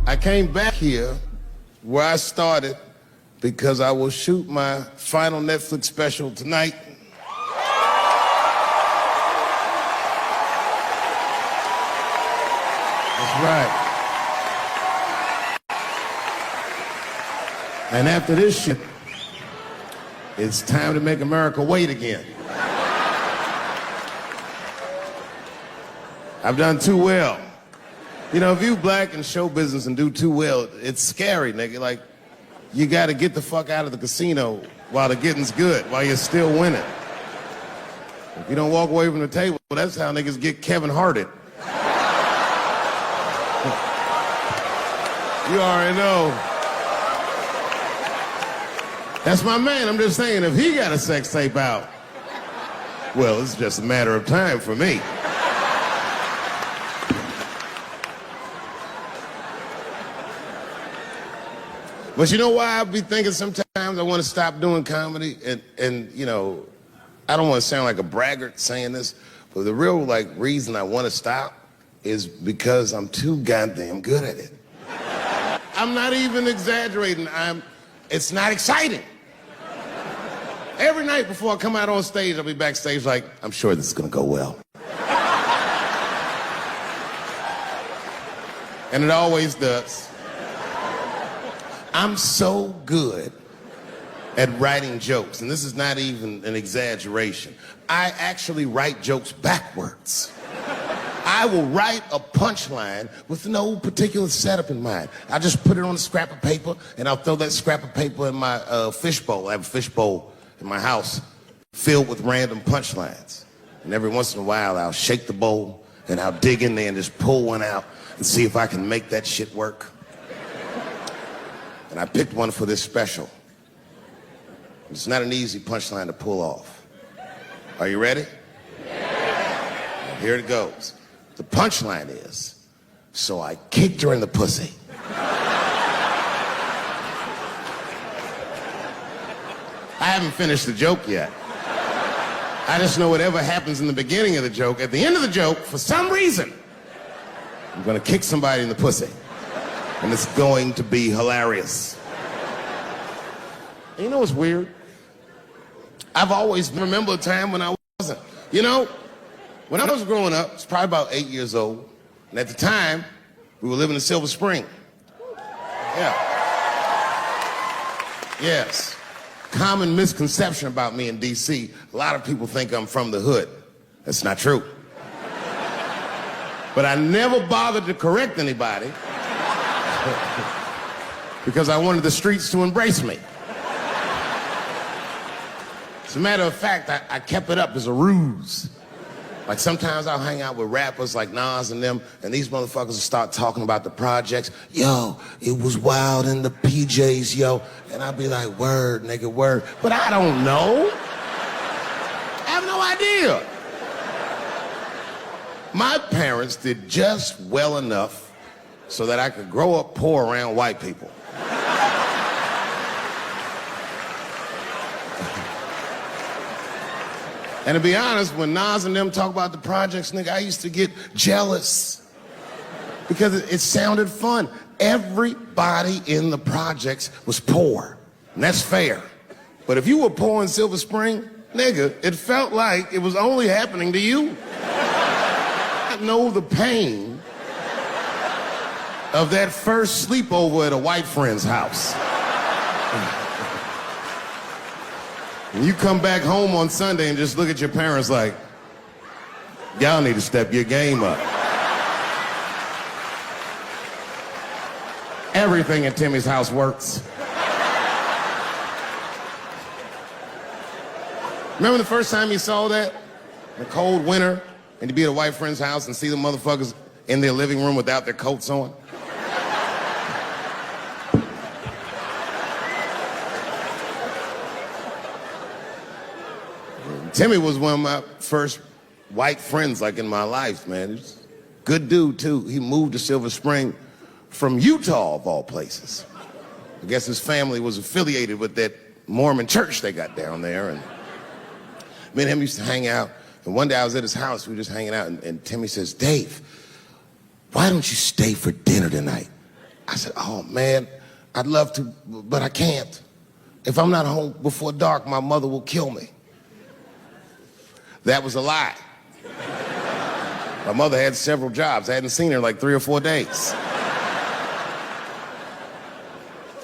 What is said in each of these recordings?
I came back here where I started because I will shoot my final Netflix special tonight. That's right. And after this shit, it's time to make America wait again. I've done too well. You know, if you black in show business and do too well, it's scary, nigga. Like, you gotta get the fuck out of the casino while the getting's good, while you're still winning. If you don't walk away from the table, that's how niggas get Kevin Harted. You already know. That's my man. I'm just saying, if he got a sex tape out, well, it's just a matter of time for me. But you know why I be thinking sometimes I want to stop doing comedy? And you know, I don't want to sound like a braggart saying this, but the real reason I want to stop is because I'm too goddamn good at it. I'm not even exaggerating. It's not exciting. Every night before I come out on stage, I'll be backstage like, I'm sure this is gonna go well. And it always does. I'm so good at writing jokes, and this is not even an exaggeration. I actually write jokes backwards. I will write a punchline with no particular setup in mind. I just put it on a scrap of paper, and I'll throw that scrap of paper in my fishbowl. I have a fishbowl in my house filled with random punchlines. And every once in a while, I'll shake the bowl, and I'll dig in there and just pull one out and see if I can make that shit work. And I picked one for this special. It's not an easy punchline to pull off. Are you ready? Yeah. Here it goes. The punchline is, so I kicked her in the pussy. I haven't finished the joke yet. I just know whatever happens in the beginning of the joke, at the end of the joke, for some reason, I'm gonna kick somebody in the pussy. And it's going to be hilarious. And you know what's weird? I've always remembered a time when I wasn't. You know, when I was growing up, I was probably about 8 years old, and at the time, we were living in Silver Spring. Yeah. Yes. Common misconception about me in D.C., a lot of people think I'm from the hood. That's not true. But I never bothered to correct anybody because I wanted the streets to embrace me. As a matter of fact, I kept it up as a ruse. Like sometimes I'll hang out with rappers like Nas and them, and these motherfuckers will start talking about the projects. Yo, it was wild in the PJs, yo. And I'll be like, word, nigga, word. But I don't know. I have no idea. My parents did just well enough so that I could grow up poor around white people. And to be honest, when Nas and them talk about the projects, nigga, I used to get jealous because it sounded fun. Everybody in the projects was poor, and that's fair. But if you were poor in Silver Spring, nigga, it felt like it was only happening to you. I know the pain of that first sleepover at a white friend's house. And you come back home on Sunday and just look at your parents like, y'all need to step your game up. Everything in Timmy's house works. Remember the first time you saw that? In a cold winter, and you be at a white friend's house and see the motherfuckers in their living room without their coats on? Timmy was one of my first white friends, like, in my life, man. He's a good dude, too. He moved to Silver Spring from Utah, of all places. I guess his family was affiliated with that Mormon church they got down there, and me and him used to hang out. And one day I was at his house, we were just hanging out, and Timmy says, Dave, why don't you stay for dinner tonight? I said, oh man, I'd love to, but I can't. If I'm not home before dark, my mother will kill me. That was a lie. My mother had several jobs. I hadn't seen her in like 3 or 4 days.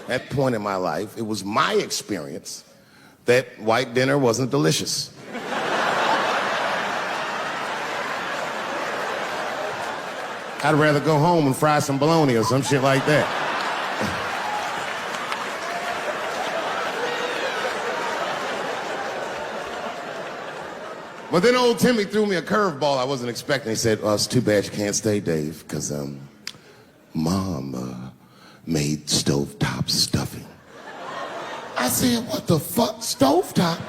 At that point in my life, it was my experience that white dinner wasn't delicious. I'd rather go home and fry some bologna or some shit like that. But then old Timmy threw me a curveball I wasn't expecting. He said, it's too bad you can't stay, Dave, because Mom made stovetop stuffing. I said, what the fuck, stovetop?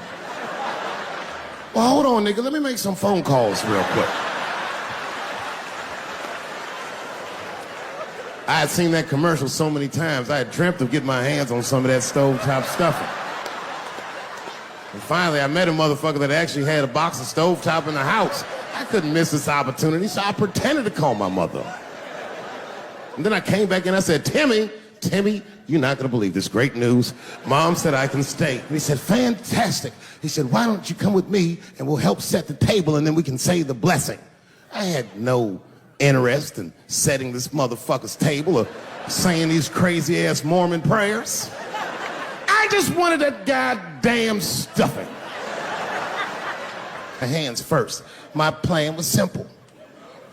Well, hold on, nigga, let me make some phone calls real quick. I had seen that commercial so many times, I had dreamt of getting my hands on some of that stovetop stuffing. And finally, I met a motherfucker that actually had a box of stovetop in the house. I couldn't miss this opportunity, so I pretended to call my mother. And then I came back and I said, Timmy, you're not gonna believe this great news. Mom said I can stay. And he said, fantastic. He said, why don't you come with me and we'll help set the table and then we can say the blessing. I had no interest in setting this motherfucker's table or saying these crazy ass Mormon prayers. I just wanted that goddamn stuffing. My hands first. My plan was simple.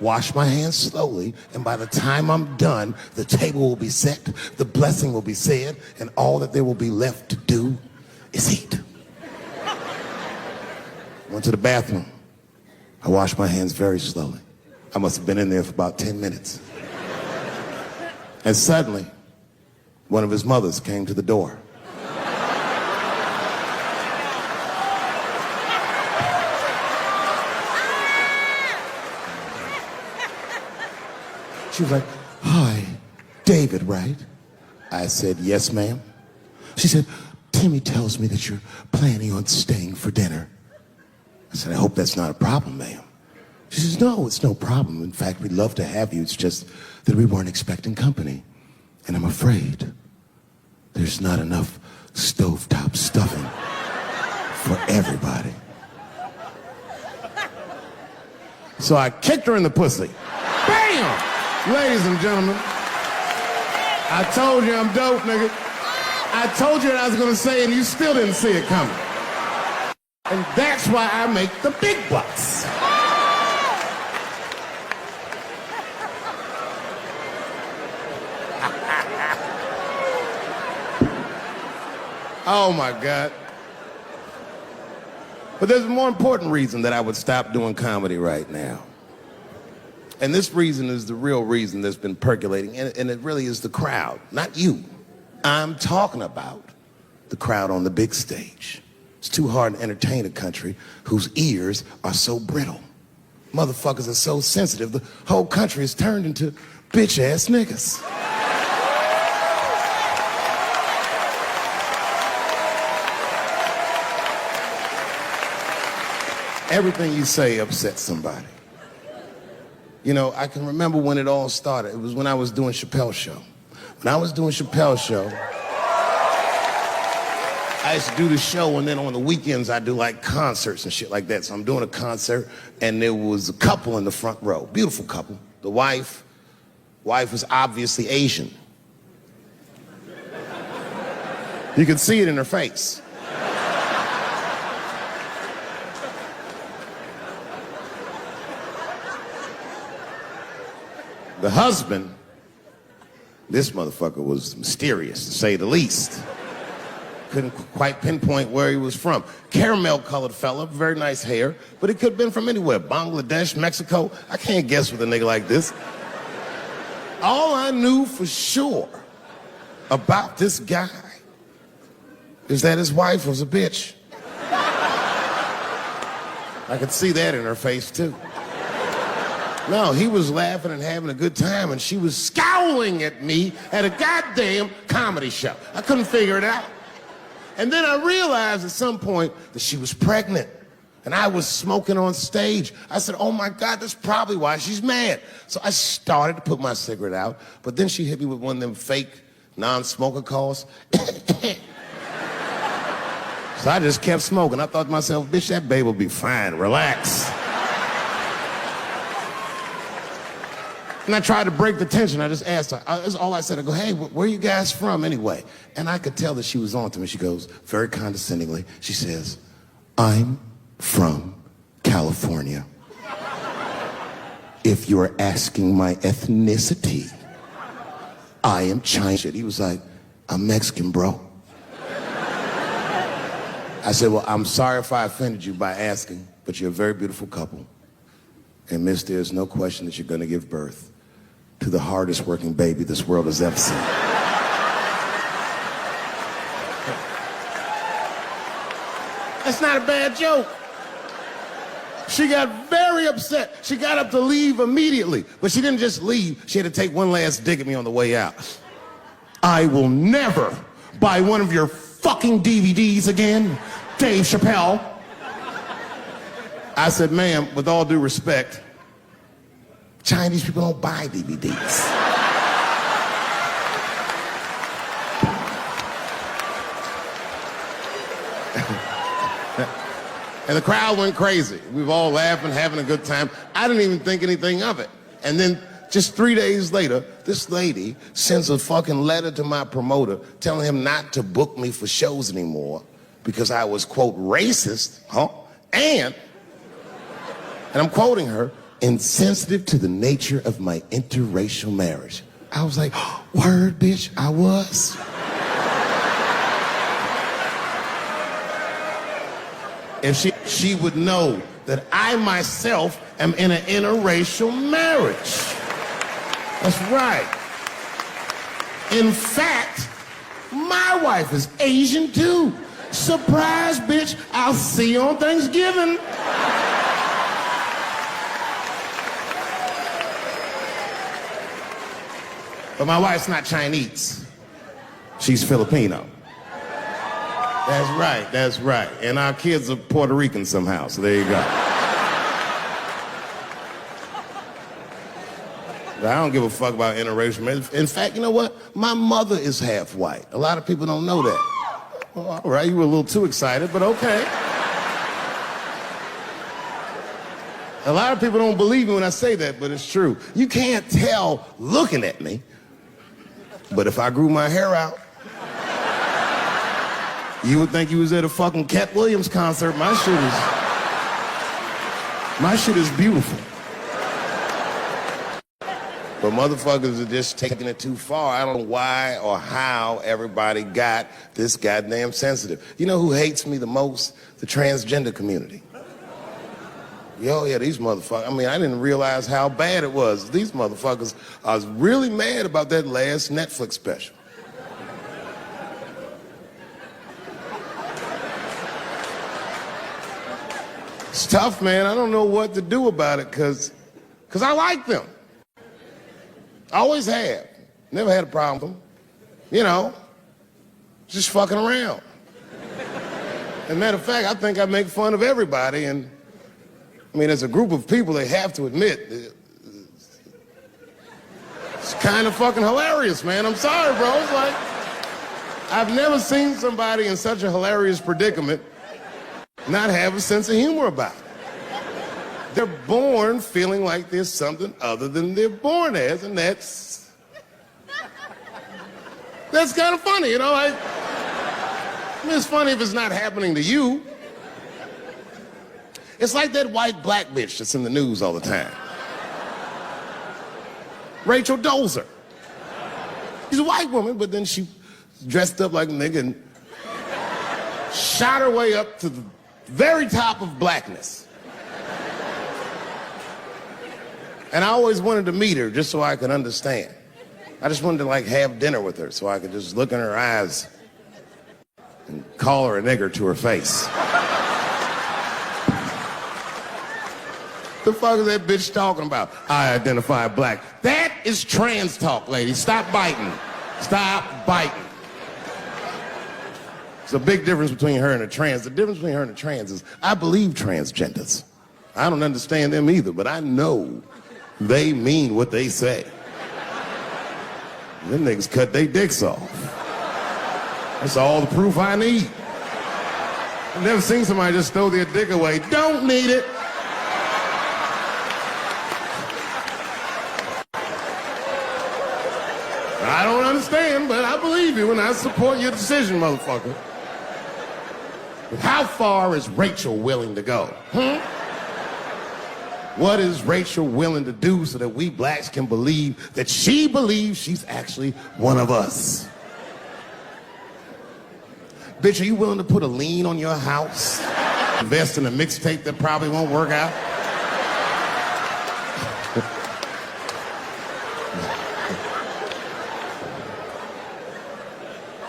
Wash my hands slowly, and by the time I'm done, the table will be set, the blessing will be said, and all that there will be left to do is eat. Went to the bathroom. I washed my hands very slowly. I must have been in there for about 10 minutes. And suddenly, one of his mothers came to the door. She was like, hi, David, right? I said, yes, ma'am. She said, Timmy tells me that you're planning on staying for dinner. I said, I hope that's not a problem, ma'am. She says, no, it's no problem. In fact, we'd love to have you. It's just that we weren't expecting company. And I'm afraid there's not enough stovetop stuffing for everybody. So I kicked her in the pussy. Bam! Ladies and gentlemen, I told you I'm dope, nigga. I told you what I was gonna say and you still didn't see it coming. And that's why I make the big bucks. Oh my God. But there's a more important reason that I would stop doing comedy right now. And this reason is the real reason that's been percolating, and it really is the crowd, not you. I'm talking about the crowd on the big stage. It's too hard to entertain a country whose ears are so brittle. Motherfuckers are so sensitive, the whole country is turned into bitch-ass niggas. Everything you say upsets somebody. You know, I can remember when it all started. It was when I was doing Chappelle's show. When I was doing Chappelle's show, I used to do the show, and then on the weekends I do like concerts and shit like that. So I'm doing a concert, and there was a couple in the front row, beautiful couple. The wife was obviously Asian. You could see it in her face. The husband, this motherfucker was mysterious, to say the least. Couldn't quite pinpoint where he was from. Caramel-colored fella, very nice hair, but he could have been from anywhere. Bangladesh, Mexico. I can't guess with a nigga like this. All I knew for sure about this guy is that his wife was a bitch. I could see that in her face, too. No, he was laughing and having a good time, and she was scowling at me at a goddamn comedy show. I couldn't figure it out. And then I realized at some point that she was pregnant And I was smoking on stage. I said, oh my God, that's probably why she's mad. So I started to put my cigarette out, but then she hit me with one of them fake non-smoker calls. So I just kept smoking. I thought to myself, bitch, that babe will be fine, relax. And I tried to break the tension. I just asked her, that's all I said. I go, hey, where are you guys from anyway? And I could tell that she was on to me. She goes, very condescendingly, she says, I'm from California. If you're asking my ethnicity, I am Chinese. He was like, I'm Mexican, bro. I said, well, I'm sorry if I offended you by asking, but you're a very beautiful couple. And miss, there's no question that you're going to give birth to the hardest working baby this world has ever seen. That's not a bad joke. She got very upset. She got up to leave immediately, but she didn't just leave. She had to take one last dig at me on the way out. I will never buy one of your fucking DVDs again, Dave Chappelle. I said, ma'am, with all due respect, Chinese people don't buy DVDs. And the crowd went crazy. We were all laughing, having a good time. I didn't even think anything of it. And then just 3 days later, this lady sends a fucking letter to my promoter telling him not to book me for shows anymore because I was, quote, racist, and I'm quoting her, insensitive to the nature of my interracial marriage. I was like, oh, word, bitch, I was. If she would know that I myself am in an interracial marriage. That's right. In fact, my wife is Asian too. Surprise, bitch, I'll see you on Thanksgiving. But my wife's not Chinese. She's Filipino. That's right, that's right. And our kids are Puerto Rican somehow, so there you go. But I don't give a fuck about interracial marriage. In fact, you know what? My mother is half white. A lot of people don't know that. Well, all right, you were a little too excited, but okay. A lot of people don't believe me when I say that, but it's true. You can't tell looking at me, but if I grew my hair out, you would think you was at a fucking Cat Williams concert. My shit is beautiful. But motherfuckers are just taking it too far. I don't know why or how everybody got this goddamn sensitive. You know who hates me the most? The transgender community. Yo, yeah, these motherfuckers. I mean, I didn't realize how bad it was. These motherfuckers are really mad about that last Netflix special. It's tough, man. I don't know what to do about it because I like them. I always have. Never had a problem with them. You know, just fucking around. As a matter of fact, I think I make fun of everybody. And, I mean, as a group of people, they have to admit, it's kind of fucking hilarious, man. I'm sorry, bro. It's like, I've never seen somebody in such a hilarious predicament not have a sense of humor about it. They're born feeling like there's something other than they're born as, and that's kind of funny, you know? I mean, it's funny if it's not happening to you. It's like that white black bitch that's in the news all the time. Rachel Dolezal. She's a white woman, but then she dressed up like a nigga and shot her way up to the very top of blackness. And I always wanted to meet her just so I could understand. I just wanted to like have dinner with her so I could just look in her eyes and call her a nigger to her face. The fuck is that bitch talking about? I identify black. That is trans talk, lady. Stop biting. Stop biting. It's a big difference between her and a trans. The difference between her and a trans is I believe transgenders. I don't understand them either, but I know they mean what they say. Them niggas cut their dicks off. That's all the proof I need. I've never seen somebody just throw their dick away. Don't need it. I don't understand, but I believe you and I support your decision, motherfucker. But how far is Rachel willing to go? What is Rachel willing to do so that we blacks can believe that she believes she's actually one of us? Bitch, are you willing to put a lien on your house? Invest in a mixtape that probably won't work out?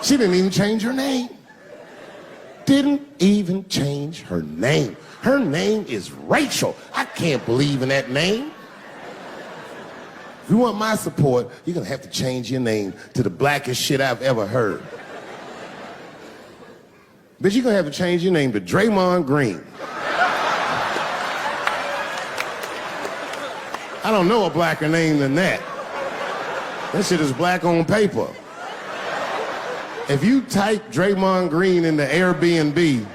She didn't even change her name. Didn't even change her name. Her name is Rachel. I can't believe in that name. If you want my support, you're gonna have to change your name to the blackest shit I've ever heard. Bitch, you're gonna have to change your name to Draymond Green. I don't know a blacker name than that. That shit is black on paper. If you type Draymond Green into Airbnb,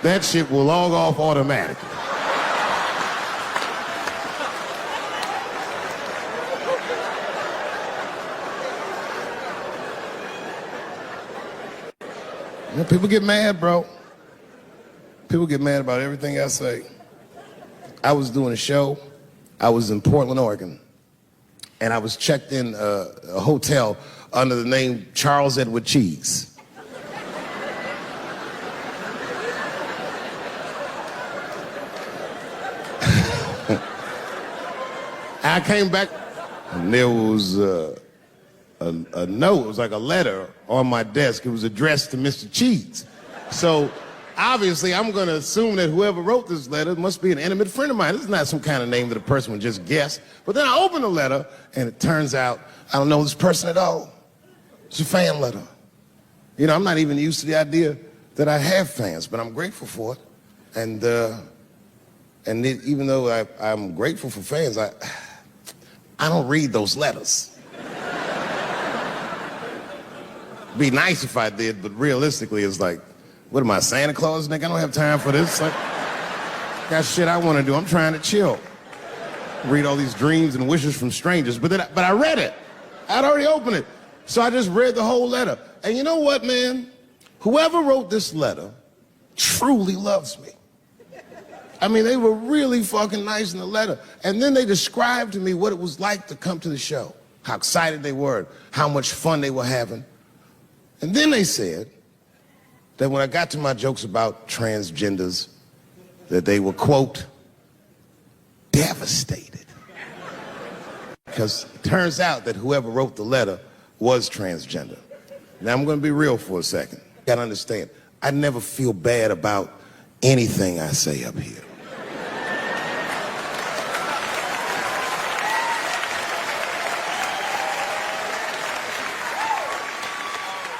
that shit will log off automatically. You know, people get mad, bro. People get mad about everything I say. I was doing a show. I was in Portland, Oregon. And I was checked in a hotel under the name Charles Edward Cheese. I came back and there was a note. It was like a letter on my desk. It was addressed to Mr. Cheese. So obviously I'm going to assume that whoever wrote this letter must be an intimate friend of mine. This is not some kind of name that a person would just guess. But then I open the letter and it turns out I don't know this person at all. It's a fan letter. You know, I'm not even used to the idea that I have fans, but I'm grateful for it. And even though I'm grateful for fans, I don't read those letters. Be nice if I did, but realistically, it's like, what am I, Santa Claus, nigga? I don't have time for this. Like, got shit I want to do. I'm trying to chill. Read all these dreams and wishes from strangers, but I read it. I'd already opened it. So I just read the whole letter. And you know what, man? Whoever wrote this letter truly loves me. I mean, they were really fucking nice in the letter. And then they described to me what it was like to come to the show, how excited they were, how much fun they were having. And then they said that when I got to my jokes about transgenders, that they were, quote, devastated. Because it turns out that whoever wrote the letter was transgender. Now, I'm going to be real for a second. You got to understand, I never feel bad about anything I say up here.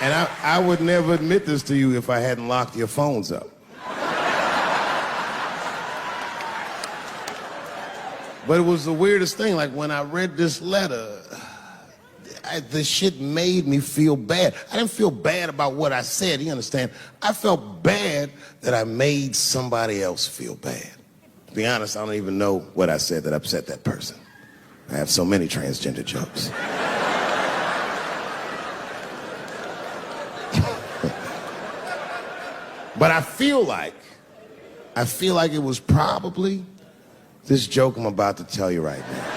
And I would never admit this to you if I hadn't locked your phones up. But it was the weirdest thing. Like, when I read this letter, the shit made me feel bad. I didn't feel bad about what I said, you understand? I felt bad that I made somebody else feel bad. To be honest, I don't even know what I said that upset that person. I have so many transgender jokes. But I feel like it was probably this joke I'm about to tell you right now.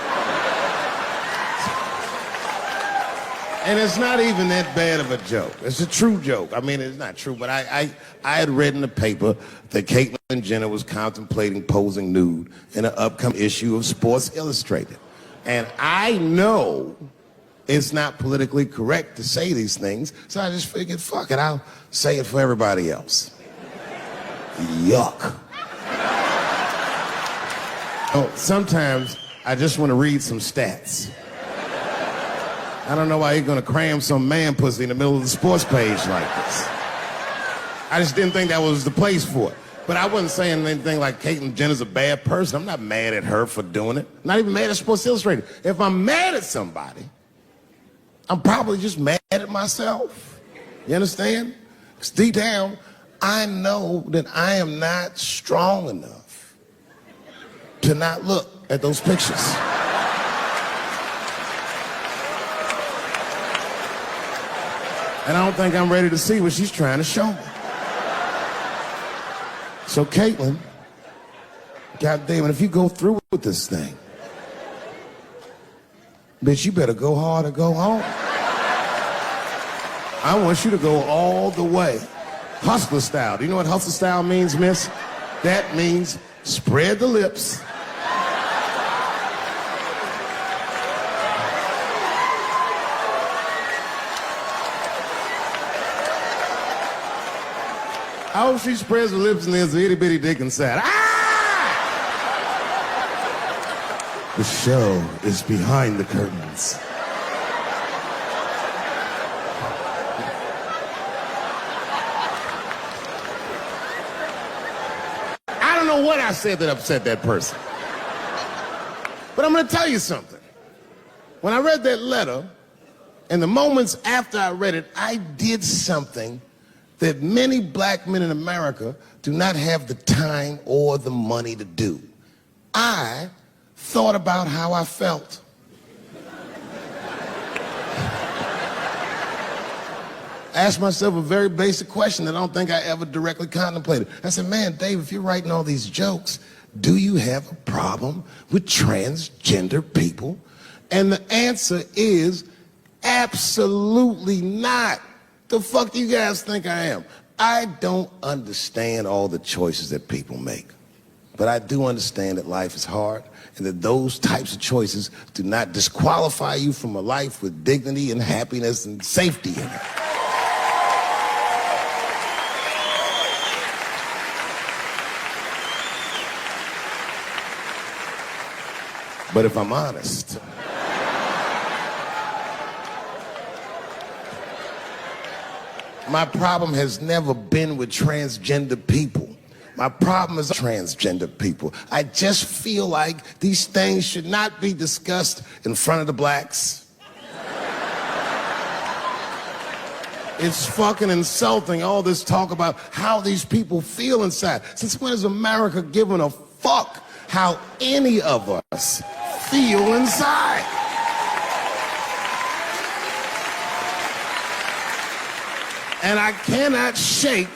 And it's not even that bad of a joke. It's a true joke. I mean, it's not true, but I had read in the paper that Caitlyn Jenner was contemplating posing nude in an upcoming issue of Sports Illustrated. And I know it's not politically correct to say these things, so I just figured, fuck it, I'll say it for everybody else. Yuck. Oh, sometimes I just want to read some stats. I don't know why you're going to cram some man pussy in the middle of the sports page like this. I just didn't think that was the place for it. But I wasn't saying anything like Caitlyn Jenner's a bad person. I'm not mad at her for doing it. Not even mad at Sports Illustrated. If I'm mad at somebody, I'm probably just mad at myself. You understand? Because deep down, I know that I am not strong enough to not look at those pictures. And I don't think I'm ready to see what she's trying to show me. So Caitlyn, goddamn it, if you go through with this thing, bitch, you better go hard or go home. I want you to go all the way. Hustler style. Do you know what hustler style means, miss? That means spread the lips. I hope she spreads her lips and there's an itty bitty dick inside. Ah! The show is behind the curtains. I don't know what I said that upset that person. But I'm gonna tell you something. When I read that letter, and the moments after I read it, I did something that many black men in America do not have the time or the money to do. I thought about how I felt. I asked myself a very basic question that I don't think I ever directly contemplated. I said, man, Dave, if you're writing all these jokes, do you have a problem with transgender people? And the answer is absolutely not. The fuck do you guys think I am? I don't understand all the choices that people make. But I do understand that life is hard and that those types of choices do not disqualify you from a life with dignity and happiness and safety in it. But if I'm honest, my problem has never been with transgender people. My problem is transgender people. I just feel like these things should not be discussed in front of the blacks. It's fucking insulting, all this talk about how these people feel inside. Since when has America given a fuck how any of us feel inside? And I cannot shake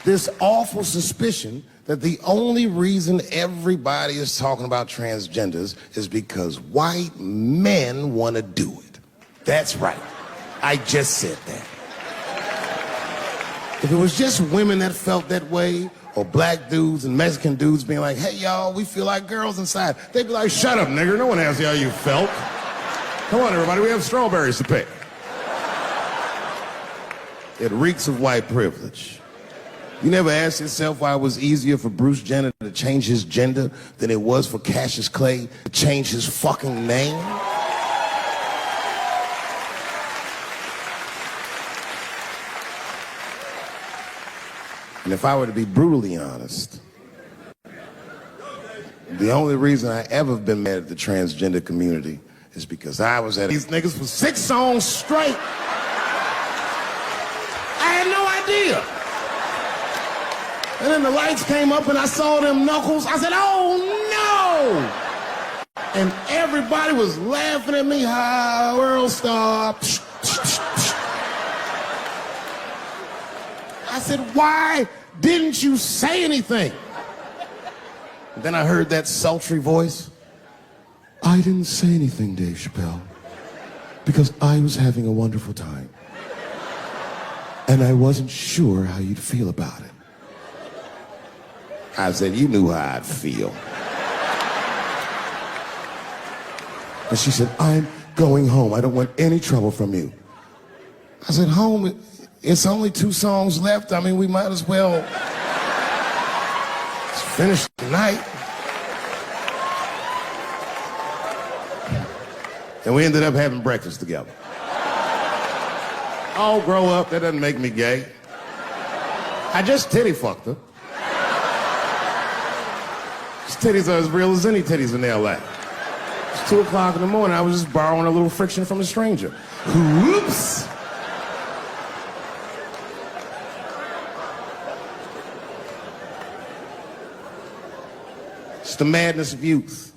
this awful suspicion that the only reason everybody is talking about transgenders is because white men want to do it. That's right. I just said that. If it was just women that felt that way, or black dudes and Mexican dudes being like, hey, y'all, we feel like girls inside, they'd be like, shut up, nigger. No one asked you how you felt. Come on, everybody, we have strawberries to pick. It reeks of white privilege. You never asked yourself why it was easier for Bruce Jenner to change his gender than it was for Cassius Clay to change his fucking name? And if I were to be brutally honest, the only reason I ever been mad at the transgender community is because I was at these niggas for 6 songs straight. And then the lights came up and I saw them knuckles. I said, oh no! And everybody was laughing at me. Hi, world star. I said, why didn't you say anything? And then I heard that sultry voice. I didn't say anything, Dave Chappelle, because I was having a wonderful time. And I wasn't sure how you'd feel about it. I said, you knew how I'd feel. And she said, I'm going home. I don't want any trouble from you. I said, home? It's only 2 songs left. I mean, we might as well finish tonight. And we ended up having breakfast together. Oh, grow up. That doesn't make me gay. I just titty fucked her. His titties are as real as any titties in L.A. It's 2 o'clock in the morning. I was just borrowing a little friction from a stranger. Whoops! It's the madness of youth.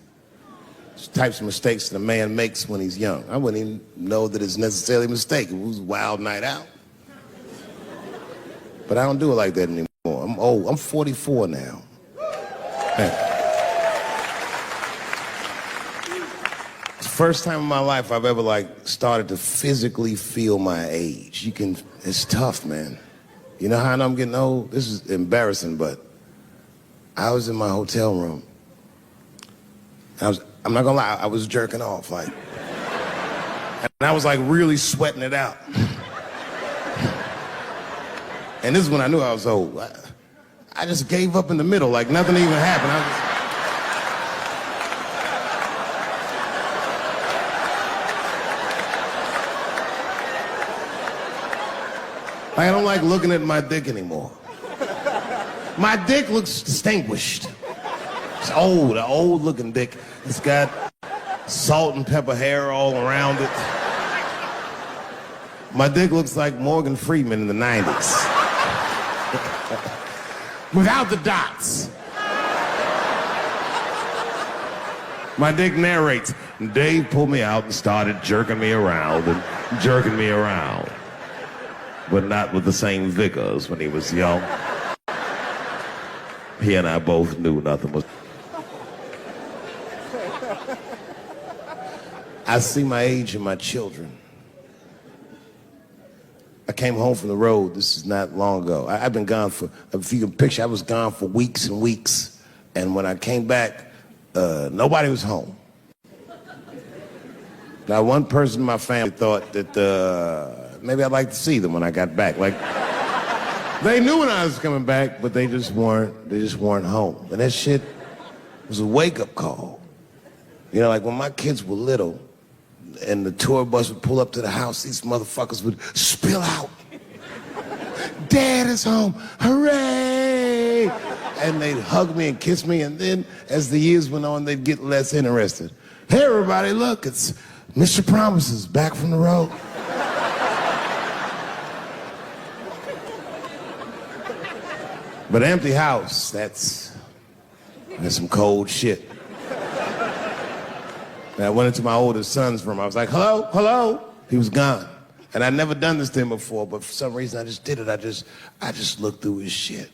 It's the types of mistakes that a man makes when he's young. I wouldn't even know that it's necessarily a mistake. It was a wild night out. But I don't do it like that anymore. I'm old. I'm 44 now. It's the first time in my life I've ever started to physically feel my age. It's tough, man. You know how I know I'm getting old? This is embarrassing, but I was in my hotel room. I'm not gonna lie, I was jerking off, and I was really sweating it out. And this is when I knew I was old. I just gave up in the middle, nothing even happened. I don't like looking at my dick anymore. My dick looks distinguished. It's old, an old looking dick. It's got salt and pepper hair all around it. My dick looks like Morgan Freeman in the 90s. Without the dots. My dick narrates. Dave pulled me out and started jerking me around and jerking me around. But not with the same vigor as when he was young. He and I both knew nothing was... I see my age in my children. I came home from the road. This is not long ago. I've been gone for, if you can picture, I was gone for weeks and weeks. And when I came back, nobody was home. Now, one person in my family thought that maybe I'd like to see them when I got back. They knew when I was coming back, but they just weren't home. And that shit was a wake-up call. You know, when my kids were little, and the tour bus would pull up to the house, these motherfuckers would spill out. Dad is home, hooray! And they'd hug me and kiss me, and then as the years went on, they'd get less interested. Hey everybody, look, it's Mr. Promises back from the road. But an empty house, that's some cold shit. And I went into my oldest son's room. I was like, hello, hello. He was gone. And I'd never done this to him before, but for some reason I just did it. I just looked through his shit.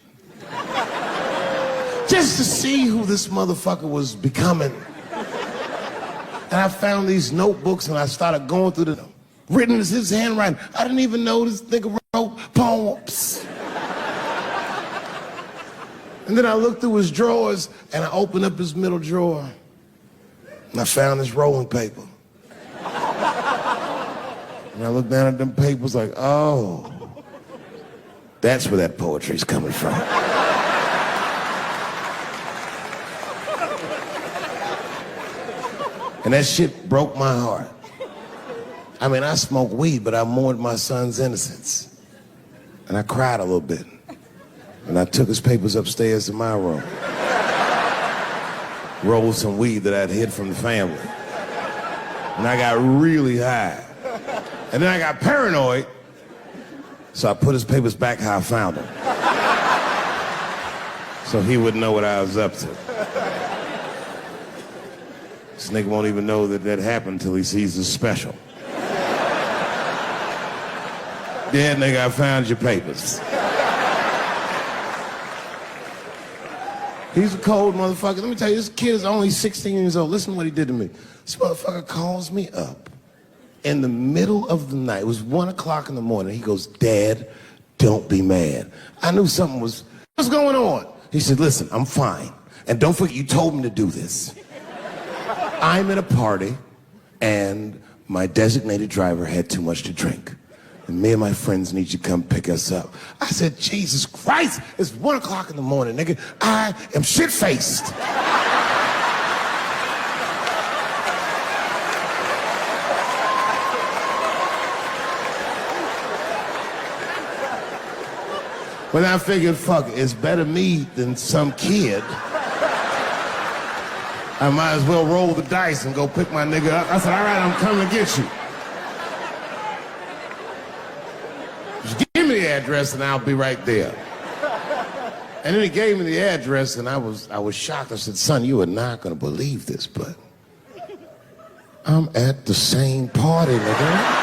Just to see who this motherfucker was becoming. And I found these notebooks and I started going through them. Written as his handwriting. I didn't even know this nigga wrote poems. And then I looked through his drawers and I opened up his middle drawer. And I found this rolling paper. And I looked down at them papers like, oh, that's where that poetry's coming from. And that shit broke my heart. I mean, I smoked weed, but I mourned my son's innocence. And I cried a little bit. And I took his papers upstairs to my room. Rolled some weed that I'd hid from the family. And I got really high. And then I got paranoid, so I put his papers back how I found them. So he wouldn't know what I was up to. This nigga won't even know that happened until he sees the special. Yeah, nigga, I found your papers. He's a cold motherfucker. Let me tell you, this kid is only 16 years old. Listen to what he did to me. This motherfucker calls me up in the middle of the night. It was 1 o'clock in the morning. He goes, Dad, don't be mad. I knew something was, what's going on? He said, listen, I'm fine. And don't forget, you told me to do this. I'm at a party, and my designated driver had too much to drink. And me and my friends need you to come pick us up. I said, Jesus Christ, it's 1 o'clock in the morning, nigga. I am shit-faced. But I figured, fuck it, it's better me than some kid. I might as well roll the dice and go pick my nigga up. I said, all right, I'm coming to get you. Just give me the address and I'll be right there. And then he gave me the address and I was shocked. I said, son, you are not gonna believe this, but I'm at the same party, nigga.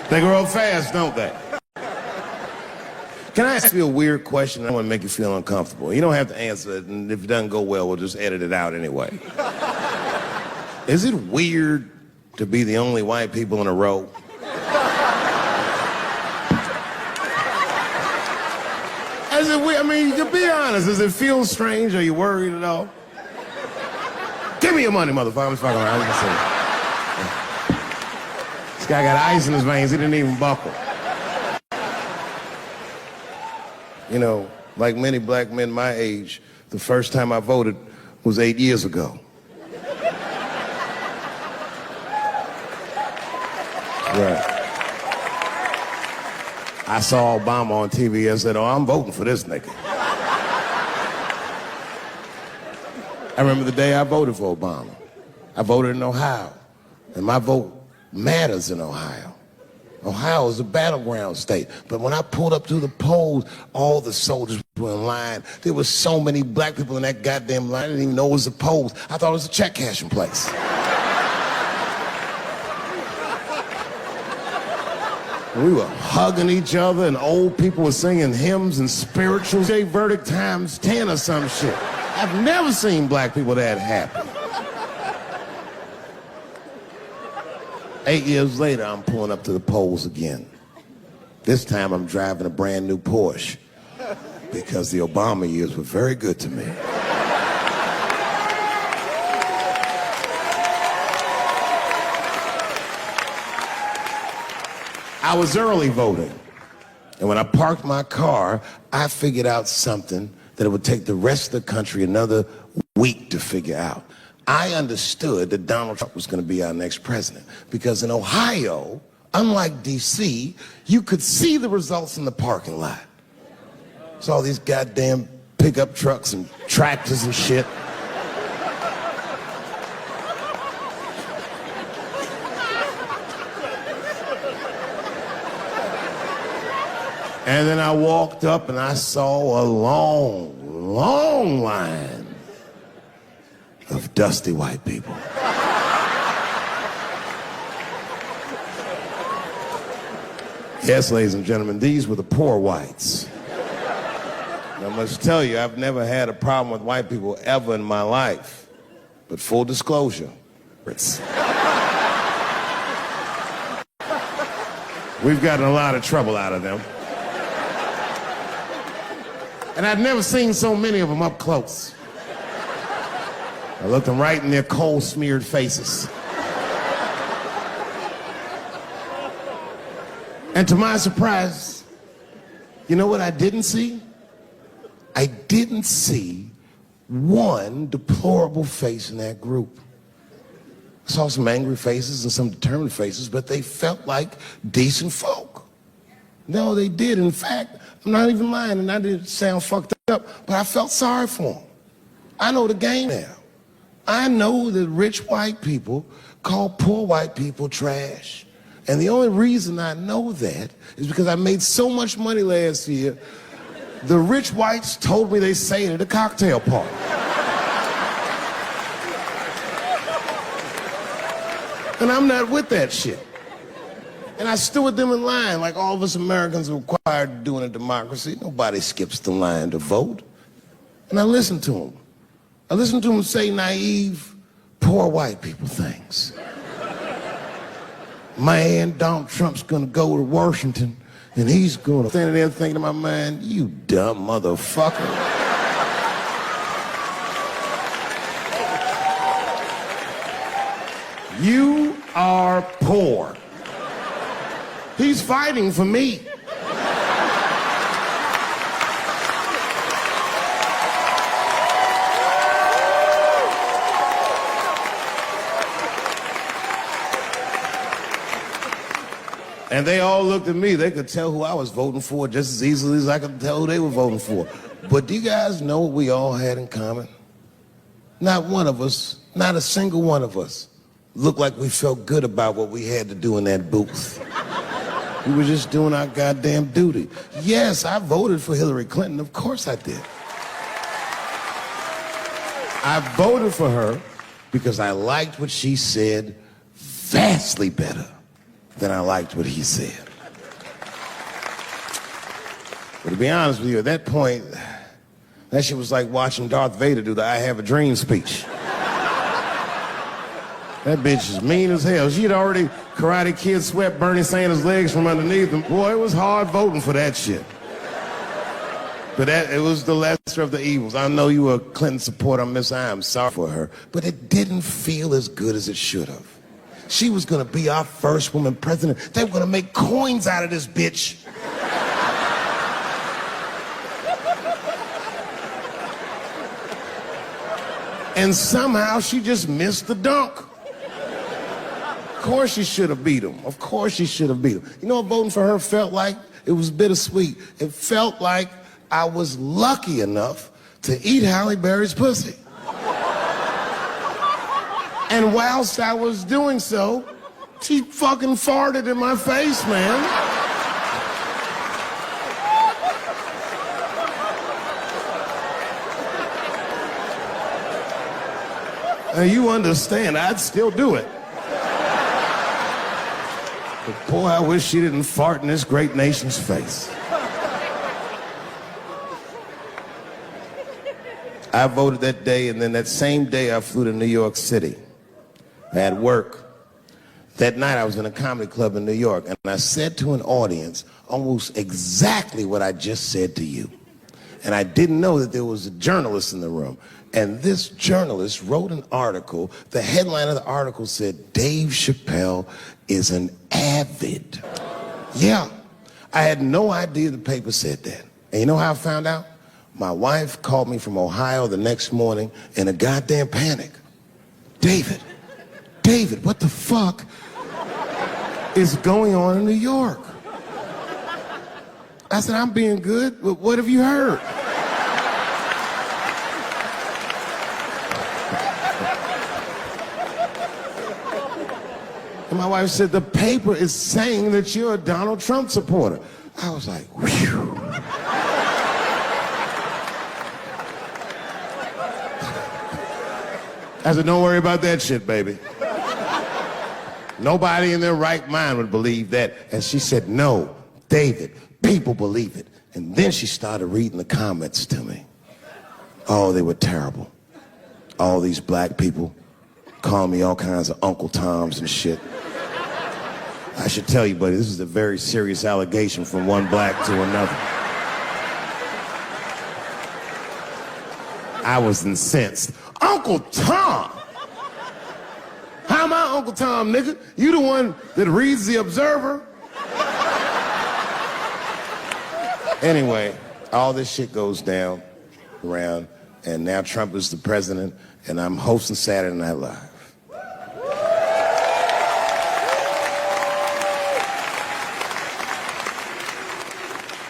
They grow up fast, don't they? Can I ask you a weird question? I don't want to make you feel uncomfortable. You don't have to answer it, and if it doesn't go well, we'll just edit it out anyway. Is it weird to be the only white people in a row? Is it weird? I mean, to be honest, does it feel strange? Are you worried at all? Give me your money, motherfucker. I'm just fucking around. This guy got ice in his veins. He didn't even buckle. You know, like many black men my age, the first time I voted was 8 years ago. Right. I saw Obama on TV and said, oh, I'm voting for this nigga. I remember the day I voted for Obama. I voted in Ohio, and my vote matters in Ohio. Ohio is a battleground state. But when I pulled up to the polls, all the soldiers were in line. There were so many black people in that goddamn line, I didn't even know it was the polls. I thought it was a check cashing place. We were hugging each other, and old people were singing hymns and spirituals. Day verdict times 10 or some shit. I've never seen black people that happy. 8 years later, I'm pulling up to the polls again. This time, I'm driving a brand new Porsche because the Obama years were very good to me. I was early voting, and when I parked my car, I figured out something that it would take the rest of the country another week to figure out. I understood that Donald Trump was going to be our next president because in Ohio, unlike D.C., you could see the results in the parking lot. Saw these goddamn pickup trucks and tractors and shit. And then I walked up and I saw a long, long line of dusty white people. Yes, ladies and gentlemen, these were the poor whites. And I must tell you, I've never had a problem with white people ever in my life. But full disclosure, we've gotten a lot of trouble out of them. And I'd never seen so many of them up close. I looked them right in their coal-smeared faces. And to my surprise, you know what I didn't see? I didn't see one deplorable face in that group. I saw some angry faces and some determined faces, but they felt like decent folk. No, they did. In fact, I'm not even lying, and I didn't sound fucked up, but I felt sorry for them. I know the game now. I know that rich white people call poor white people trash. And the only reason I know that is because I made so much money last year, the rich whites told me they say it at a cocktail party. And I'm not with that shit. And I stood with them in line like all of us Americans are required to do in a democracy. Nobody skips the line to vote. And I listened to them. I listened to them say naive, poor white people things. Man, Donald Trump's gonna go to Washington and he's gonna stand there thinking in my mind, you dumb motherfucker. You are poor. He's fighting for me. And they all looked at me. They could tell who I was voting for just as easily as I could tell who they were voting for. But do you guys know what we all had in common? Not one of us, not a single one of us, looked like we felt good about what we had to do in that booth. We were just doing our goddamn duty. Yes, I voted for Hillary Clinton. Of course I did. I voted for her because I liked what she said vastly better than I liked what he said. But to be honest with you, at that point, that shit was like watching Darth Vader do the I Have a Dream speech. That bitch is mean as hell. She'd already Karate Kid swept Bernie Sanders' legs from underneath him. Boy, it was hard voting for that shit. But it was the lesser of the evils. I know you were a Clinton supporter, Miss I. I'm sorry for her. But it didn't feel as good as it should have. She was gonna be our first woman president. They were gonna make coins out of this bitch. And somehow she just missed the dunk. Of course she should have beat him. Of course she should have beat him. You know what voting for her felt like? It was bittersweet. It felt like I was lucky enough to eat Halle Berry's pussy. And whilst I was doing so, she fucking farted in my face, man. Now you understand, I'd still do it. But boy, I wish she didn't fart in this great nation's face. I voted that day, and then that same day I flew to New York City. I had work. That night I was in a comedy club in New York, and I said to an audience almost exactly what I just said to you. And I didn't know that there was a journalist in the room. And this journalist wrote an article. The headline of the article said, Dave Chappelle is an avid. Yeah, I had no idea the paper said that. And you know how I found out? My wife called me from Ohio the next morning in a goddamn panic. David, what the fuck is going on in New York? I said, I'm being good, but what have you heard? And my wife said, the paper is saying that you're a Donald Trump supporter. I was like, whew. I said, don't worry about that shit, baby. Nobody in their right mind would believe that. And she said, no, David, people believe it. And then she started reading the comments to me. Oh, they were terrible. All these black people call me all kinds of Uncle Toms and shit. I should tell you, buddy, this is a very serious allegation from one black to another. I was incensed. Uncle Tom? How am I Uncle Tom, nigga? You the one that reads The Observer? Anyway, all this shit goes down around, and now Trump is the president, and I'm hosting Saturday Night Live.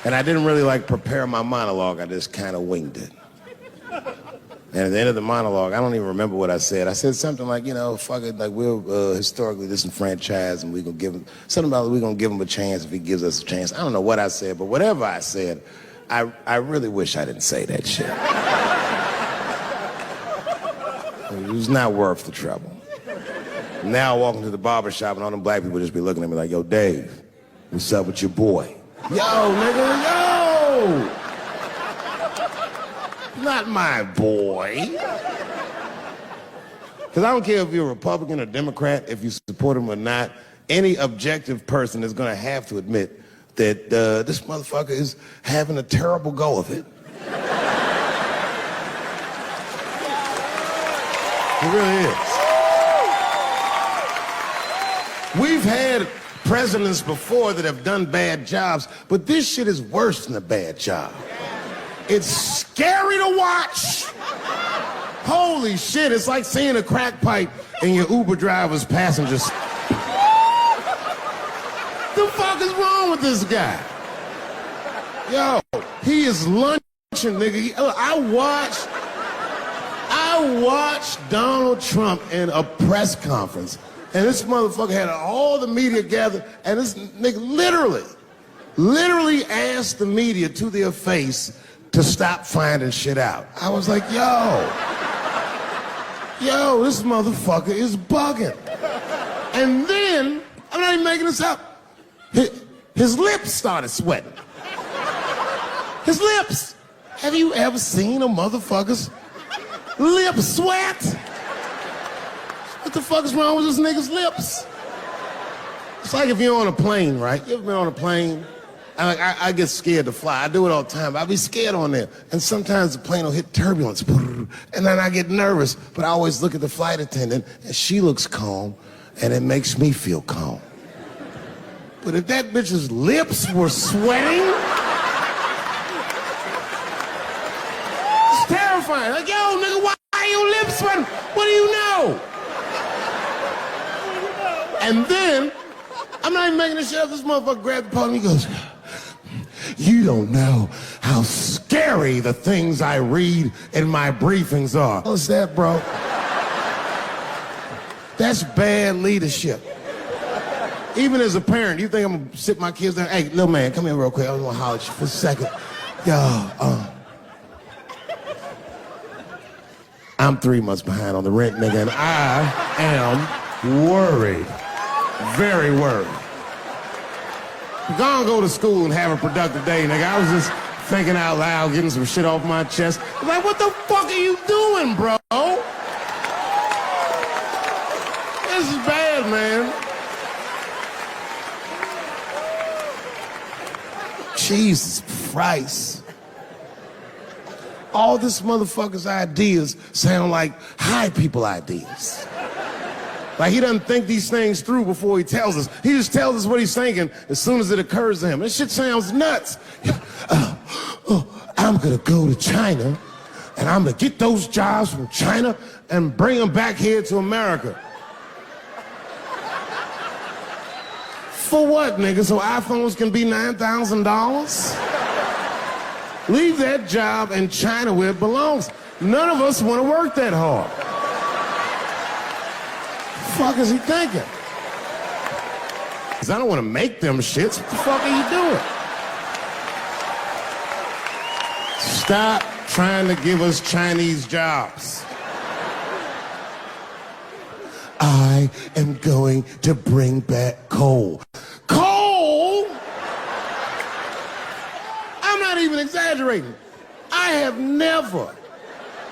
And I didn't really prepare my monologue. I just kind of winged it. And at the end of the monologue, I don't even remember what I said. I said something like, fuck it, we're historically disenfranchised, and we're gonna give him something about we're gonna give him a chance if he gives us a chance. I don't know what I said, but whatever I said, I really wish I didn't say that shit. It was not worth the trouble. Now I walk into the barbershop and all them black people just be looking at me like, yo, Dave, what's up with your boy? Yo, nigga, yo! Not my boy. Because I don't care if you're a Republican or Democrat, if you support him or not, any objective person is going to have to admit that this motherfucker is having a terrible go of it. It really is. We've had presidents before that have done bad jobs, but this shit is worse than a bad job. It's scary to watch. Holy shit, it's like seeing a crack pipe in your Uber driver's passengers. The fuck is this guy. Yo, he is lunching, nigga. I watched Donald Trump in a press conference, and this motherfucker had all the media gathered, and this nigga literally asked the media to their face to stop finding shit out. I was like, yo, this motherfucker is bugging. And then, I'm not even making this up, his lips started sweating. His lips. Have you ever seen a motherfucker's lips sweat? What the fuck is wrong with this nigga's lips? It's like if you're on a plane, right? You ever been on a plane? I get scared to fly. I do it all the time. I be scared on there. And sometimes the plane will hit turbulence. And then I get nervous. But I always look at the flight attendant, and she looks calm, and it makes me feel calm. But if that bitch's lips were sweating, it's terrifying. Like, yo, nigga, why are your lips sweating? What do you know? And then, I'm not even making this shit up. This motherfucker grabbed the podium, he goes, you don't know how scary the things I read in my briefings are. What's that, bro? That's bad leadership. Even as a parent, you think I'm gonna sit my kids down? Hey, little man, come here real quick. I just wanna holler at you for a second. Yo, I'm 3 months behind on the rent, nigga, and I am worried. Very worried. Go to school and have a productive day, nigga. I was just thinking out loud, getting some shit off my chest. I'm like, what the fuck are you doing, bro? This is bad, man. Jesus Christ. All this motherfucker's ideas sound like high people ideas. Like he doesn't think these things through before he tells us. He just tells us what he's thinking as soon as it occurs to him. This shit sounds nuts. I'm gonna go to China and I'm gonna get those jobs from China and bring them back here to America. For what, nigga? So iPhones can be $9,000? Leave that job in China where it belongs. None of us want to work that hard. What the fuck is he thinking? Because I don't want to make them shits. What the fuck are you doing? Stop trying to give us Chinese jobs. I am going to bring back coal. Coal? I'm not even exaggerating. I have never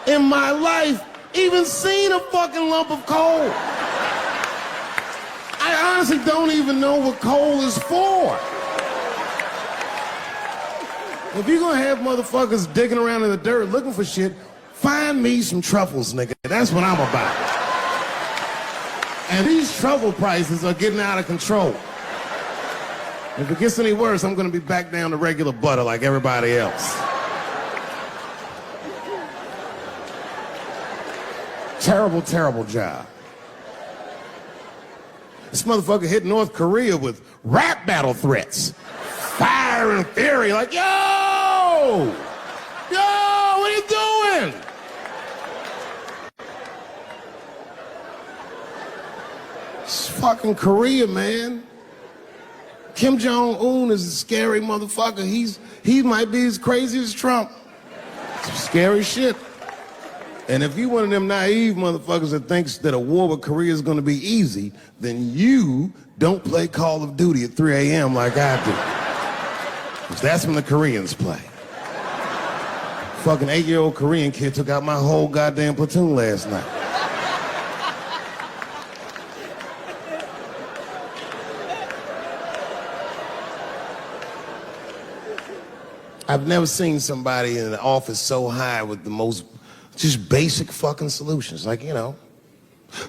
in my life even seen a fucking lump of coal. I honestly don't even know what coal is for. If you're gonna have motherfuckers digging around in the dirt looking for shit, find me some truffles, nigga. That's what I'm about. And these truffle prices are getting out of control. If it gets any worse, I'm gonna be back down to regular butter like everybody else. Terrible, terrible job. This motherfucker hit North Korea with rap battle threats. Fire and fury, like, yo! Yo, what are you doing? It's fucking Korea, man. Kim Jong-un is a scary motherfucker. He might be as crazy as Trump. Some scary shit. And if you one of them naive motherfuckers that thinks that a war with Korea is gonna be easy, then you don't play Call of Duty at 3 a.m. like I do. Because that's when the Koreans play. Fucking 8-year-old Korean kid took out my whole goddamn platoon last night. I've never seen somebody in an office so high with the most just basic fucking solutions. Like, you know,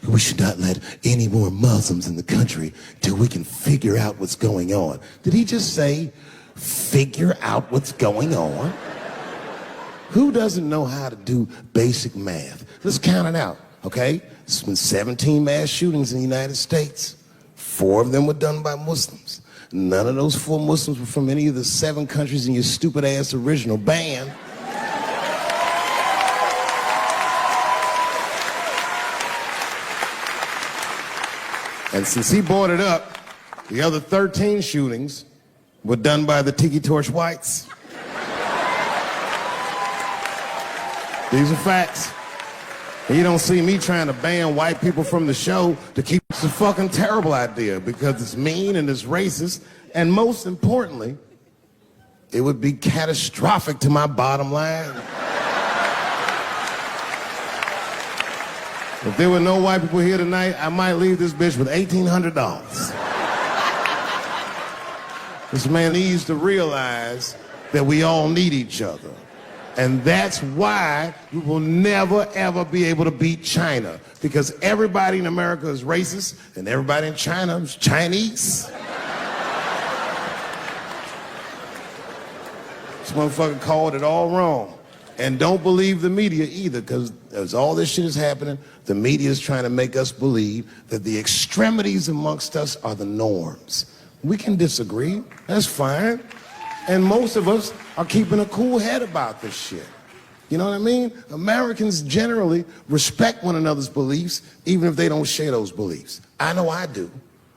we should not let any more Muslims in the country till we can figure out what's going on. Did he just say, figure out what's going on? Who doesn't know how to do basic math? Let's count it out, okay? There's been 17 mass shootings in the United States. 4 of them were done by Muslims. None of those 4 Muslims were from any of the 7 countries in your stupid ass original band. And since he brought it up, the other 13 shootings were done by the Tiki Torch whites. These are facts. And you don't see me trying to ban white people from the show to keep it's a fucking terrible idea because it's mean and it's racist. And most importantly, it would be catastrophic to my bottom line. If there were no white people here tonight, I might leave this bitch with $1,800. This man needs to realize that we all need each other. And that's why we will never, ever be able to beat China. Because everybody in America is racist, and everybody in China is Chinese. This motherfucker called it all wrong. And don't believe the media either, because as all this shit is happening, the media is trying to make us believe that the extremities amongst us are the norms. We can disagree, that's fine. And most of us are keeping a cool head about this shit. You know what I mean? Americans generally respect one another's beliefs, even if they don't share those beliefs. I know I do.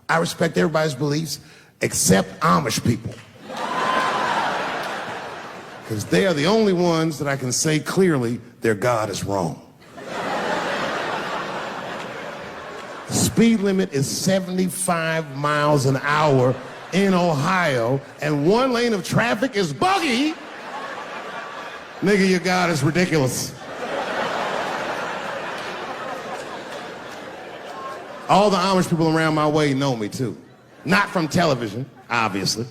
I respect everybody's beliefs except Amish people. Because they are the only ones that I can say clearly their God is wrong. The speed limit is 75 miles an hour in Ohio, and 1 lane of traffic is buggy. Nigga, your God is ridiculous. All the Amish people around my way know me too. Not from television, obviously.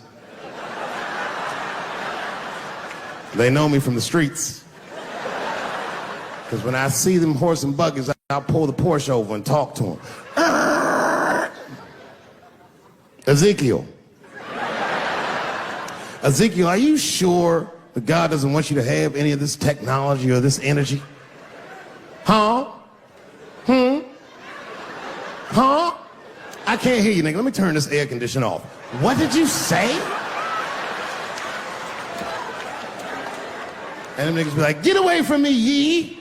They know me from the streets. Because when I see them horse and buggies, I'll pull the Porsche over and talk to them. Ezekiel, are you sure that God doesn't want you to have any of this technology or this energy? Huh? Huh? I can't hear you, nigga. Let me turn this air conditioner off. What did you say? And them niggas be like, get away from me, ye.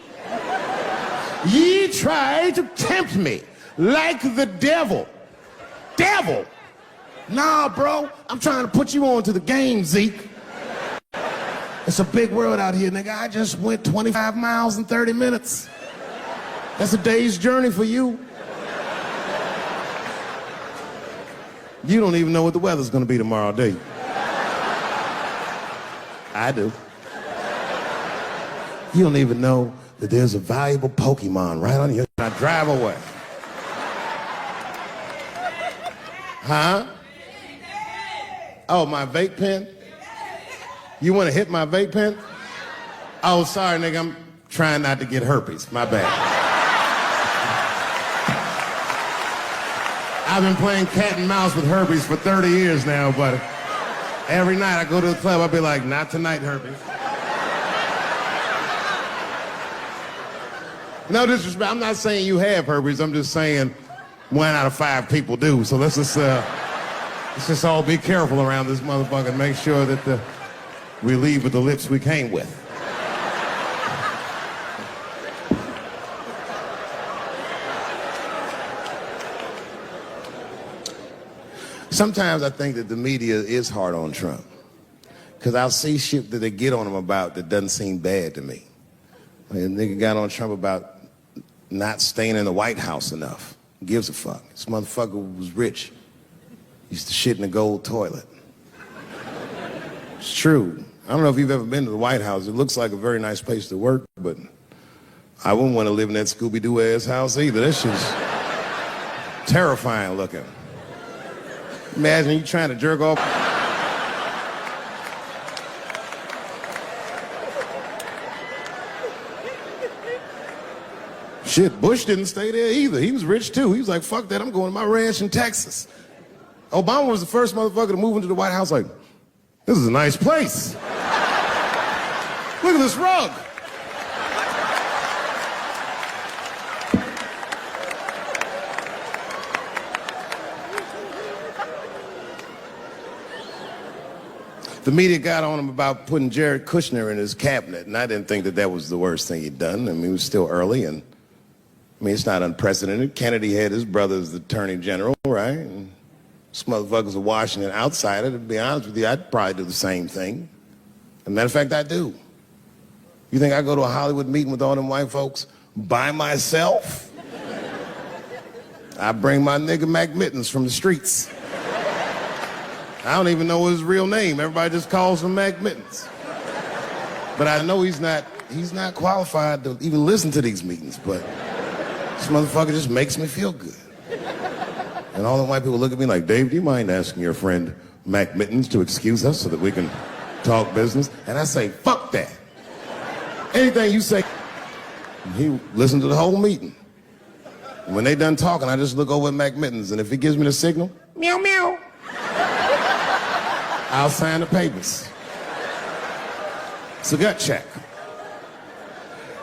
Ye tried to tempt me like the devil. Devil? Nah, bro, I'm trying to put you on to the game, Zeke. It's a big world out here, nigga. I just went 25 miles in 30 minutes. That's a day's journey for you. You don't even know what the weather's gonna be tomorrow, do you? I do. You don't even know that there's a valuable Pokemon right on your... I drive away. Huh? Oh, my vape pen? You want to hit my vape pen? Oh, sorry, nigga. I'm trying not to get herpes. My bad. I've been playing cat and mouse with herpes for 30 years now, but every night I go to the club, I'll be like, not tonight, herpes. No disrespect. I'm not saying you have herpes. I'm just saying 1 out of 5 people do. So let's just all be careful around this motherfucker and make sure that we leave with the lips we came with. Sometimes I think that the media is hard on Trump. Because I'll see shit that they get on him about that doesn't seem bad to me. Like a nigga got on Trump about not staying in the White House enough. Gives a fuck. This motherfucker was rich. Used to shit in a gold toilet. It's true. I don't know if you've ever been to the White House. It looks like a very nice place to work, but I wouldn't want to live in that Scooby-Doo ass house either. That shit's terrifying looking. Imagine you trying to jerk off. Shit, Bush didn't stay there either. He was rich too. He was like, fuck that, I'm going to my ranch in Texas. Obama was the first motherfucker to move into the White House like, this is a nice place. Look at this rug. The media got on him about putting Jared Kushner in his cabinet, and I didn't think that that was the worst thing he'd done. I mean, it was still early, and I mean, it's not unprecedented. Kennedy had his brother as the attorney general, right? And this motherfucker's a Washington outsider. To be honest with you, I'd probably do the same thing. As a matter of fact, I do. You think I go to a Hollywood meeting with all them white folks by myself? I bring my nigga Mac Mittens from the streets. I don't even know his real name. Everybody just calls him Mac Mittens. But I know he's not qualified to even listen to these meetings, but this motherfucker just makes me feel good. And all the white people look at me like, Dave, do you mind asking your friend Mac Mittens to excuse us so that we can talk business? And I say, fuck that. Anything you say. And he listened to the whole meeting. And when they done talking, I just look over at Mac Mittens, and if he gives me the signal, meow, meow, I'll sign the papers. It's a gut check.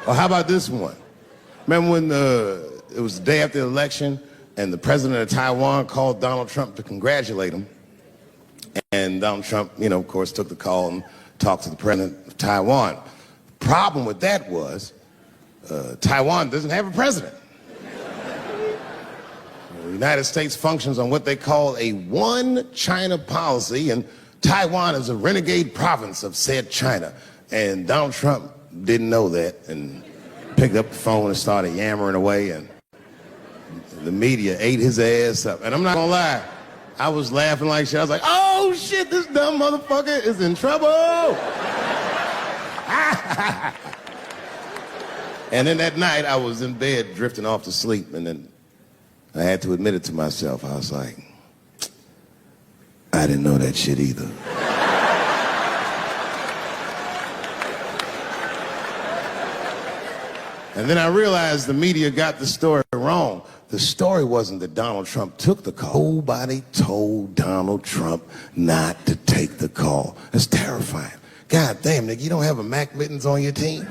Or how about this one? Remember when it was the day after the election and the president of Taiwan called Donald Trump to congratulate him? And Donald Trump, you know, of course, took the call and talked to the president of Taiwan. The problem with that was Taiwan doesn't have a president. The United States functions on what they call a one-China policy, and Taiwan is a renegade province of said China. And Donald Trump didn't know that and picked up the phone and started yammering away, and the media ate his ass up. And I'm not gonna lie, I was laughing like shit. I was like, oh shit, this dumb motherfucker is in trouble. And then that night I was in bed drifting off to sleep, and then I had to admit it to myself. I was like, I didn't know that shit either. And then I realized the media got the story wrong. The story wasn't that Donald Trump took the call. Nobody told Donald Trump not to take the call. That's terrifying. God damn, nigga, you don't have a Mac Mittens on your team?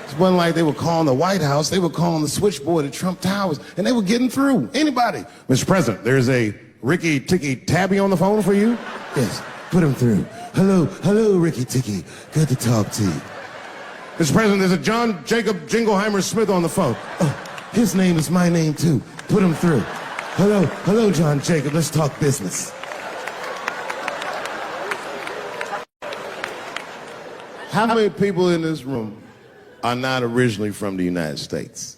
It wasn't like they were calling the White House. They were calling the switchboard at Trump Towers, and they were getting through. Anybody. Mr. President, there's a Ricky Ticky Tabby on the phone for you? Yes, put him through. Hello, Ricky Ticky. Good to talk to you. Mr. President, there's a John Jacob Jingleheimer Smith on the phone. Oh, his name is my name, too. Put him through. Hello, John Jacob. Let's talk business. How many people in this room are not originally from the United States?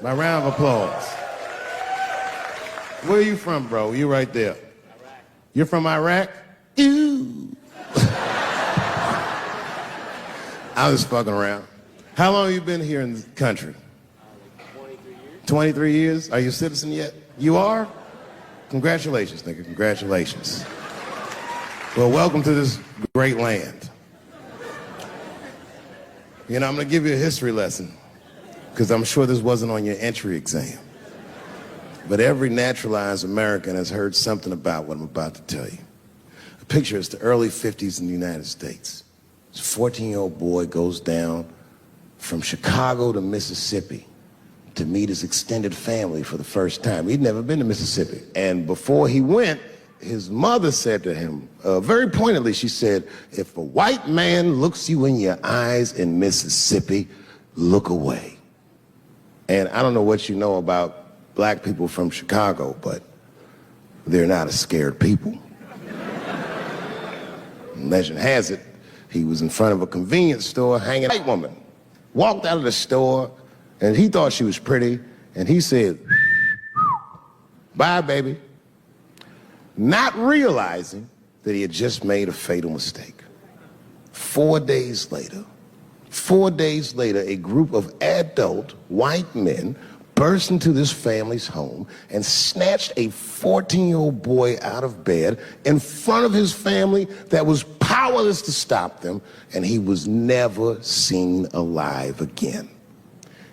My round of applause. Where are you from, bro? You right there. Iraq. You're from Iraq? Ew. I was fucking around. How long have you been here in the country? 23 years. 23 years? Are you a citizen yet? You are? Congratulations, nigga. Congratulations. Well, welcome to this great land. You know, I'm going to give you a history lesson, because I'm sure this wasn't on your entry exam. But every naturalized American has heard something about what I'm about to tell you. A picture is the early 50s in the United States. This 14-year-old boy goes down from Chicago to Mississippi to meet his extended family for the first time. He'd never been to Mississippi. And before he went, his mother said to him, very pointedly, she said, if a white man looks you in your eyes in Mississippi, look away. And I don't know what you know about black people from Chicago, but they're not a scared people. Legend has it, he was in front of a convenience store hanging. A white woman walked out of the store, and he thought she was pretty, and he said, bye, baby. Not realizing that he had just made a fatal mistake. 4 days later, a group of adult white men burst into this family's home and snatched a 14-year-old boy out of bed in front of his family that was powerless to stop them, and he was never seen alive again.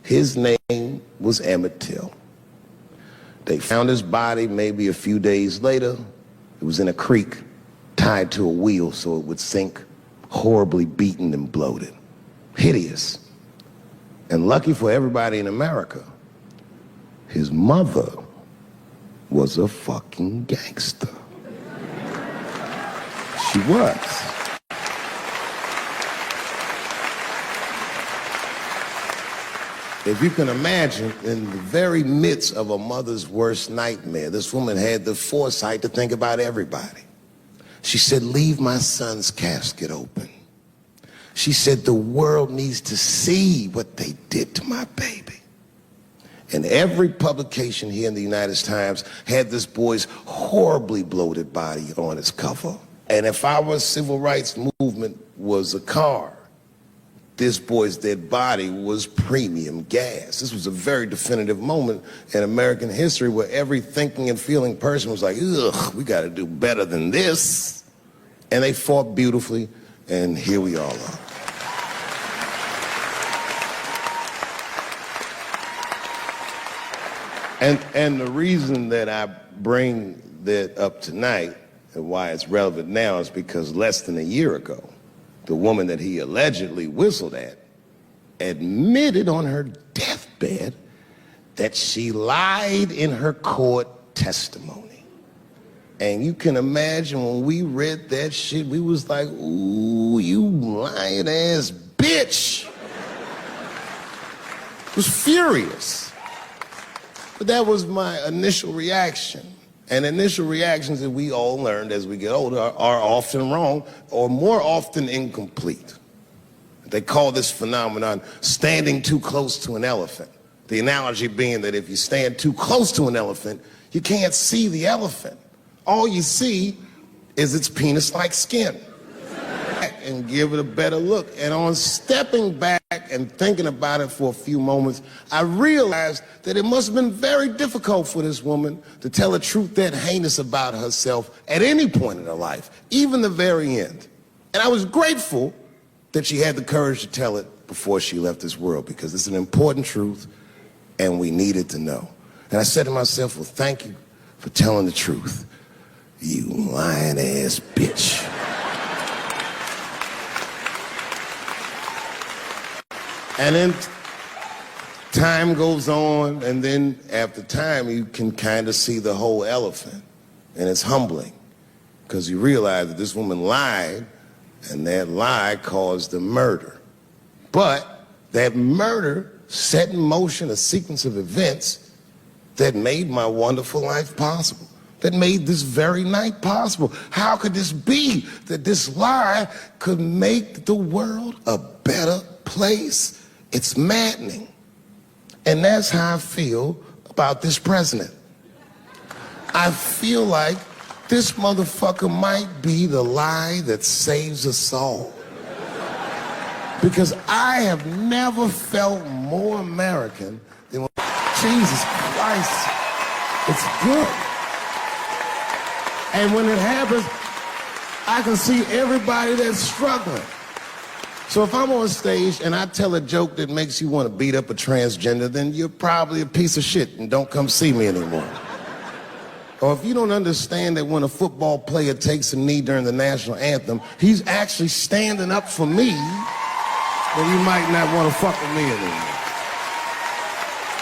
His name was Emmett Till. They found his body maybe a few days later. It was in a creek, tied to a wheel so it would sink, horribly beaten and bloated. Hideous. And lucky for everybody in America, his mother was a fucking gangster. She was. If you can imagine, in the very midst of a mother's worst nightmare, this woman had the foresight to think about everybody. She said, leave my son's casket open. She said, the world needs to see what they did to my baby. And every publication here in the United Times had this boy's horribly bloated body on its cover. And if our civil rights movement was a car, this boy's dead body was premium gas. This was a very definitive moment in American history where every thinking and feeling person was like, ugh, we gotta do better than this. And they fought beautifully, and here we all are. And the reason that I bring that up tonight and why it's relevant now is because less than a year ago, the woman that he allegedly whistled at admitted on her deathbed that she lied in her court testimony. And you can imagine when we read that shit, we was like, ooh, you lying ass bitch. Was furious. But that was my initial reaction. And initial reactions that we all learned as we get older are often wrong or more often incomplete. They call this phenomenon standing too close to an elephant. The analogy being that if you stand too close to an elephant, you can't see the elephant. All you see is its penis-like skin. And give it a better look. And on stepping back and thinking about it for a few moments, I realized that it must have been very difficult for this woman to tell a truth that heinous about herself at any point in her life, even the very end. And I was grateful that she had the courage to tell it before she left this world, because it's an important truth and we needed to know. And I said to myself, well, thank you for telling the truth, you lying ass bitch. And then time goes on, and then after time, you can kind of see the whole elephant. And it's humbling, because you realize that this woman lied, and that lie caused a murder. But that murder set in motion a sequence of events that made my wonderful life possible, that made this very night possible. How could this be that this lie could make the world a better place? It's maddening. And that's how I feel about this president. I feel like this motherfucker might be the lie that saves us all. Because I have never felt more American than when, Jesus Christ, it's good. And when it happens, I can see everybody that's struggling. So if I'm on stage and I tell a joke that makes you want to beat up a transgender, then you're probably a piece of shit and don't come see me anymore. Or if you don't understand that when a football player takes a knee during the national anthem, he's actually standing up for me, then you might not want to fuck with me anymore.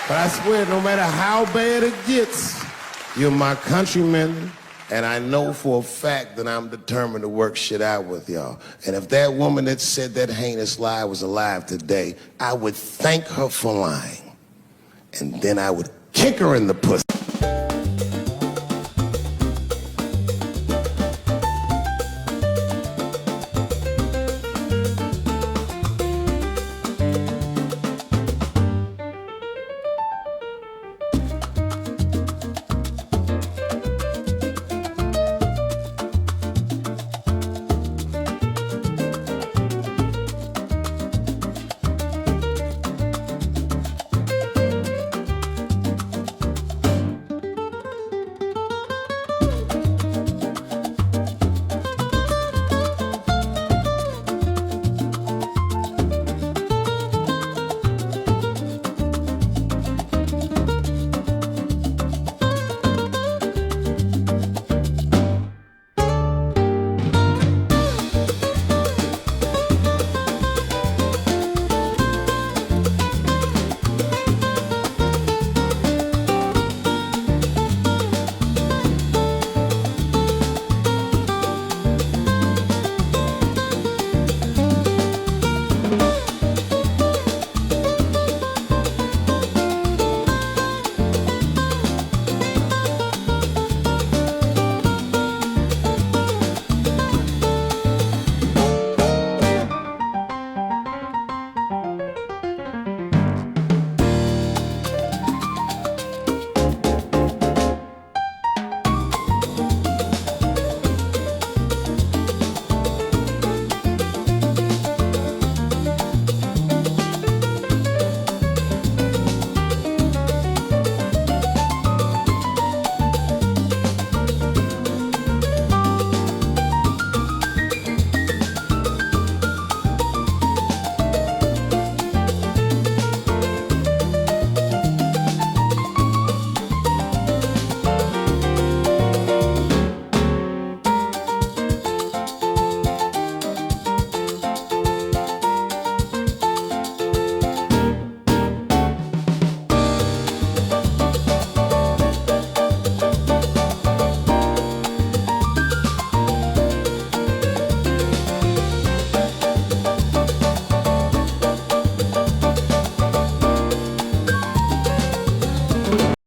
But I swear, no matter how bad it gets, you're my countrymen. And I know for a fact that I'm determined to work shit out with y'all. And if that woman that said that heinous lie was alive today, I would thank her for lying. And then I would kick her in the pussy.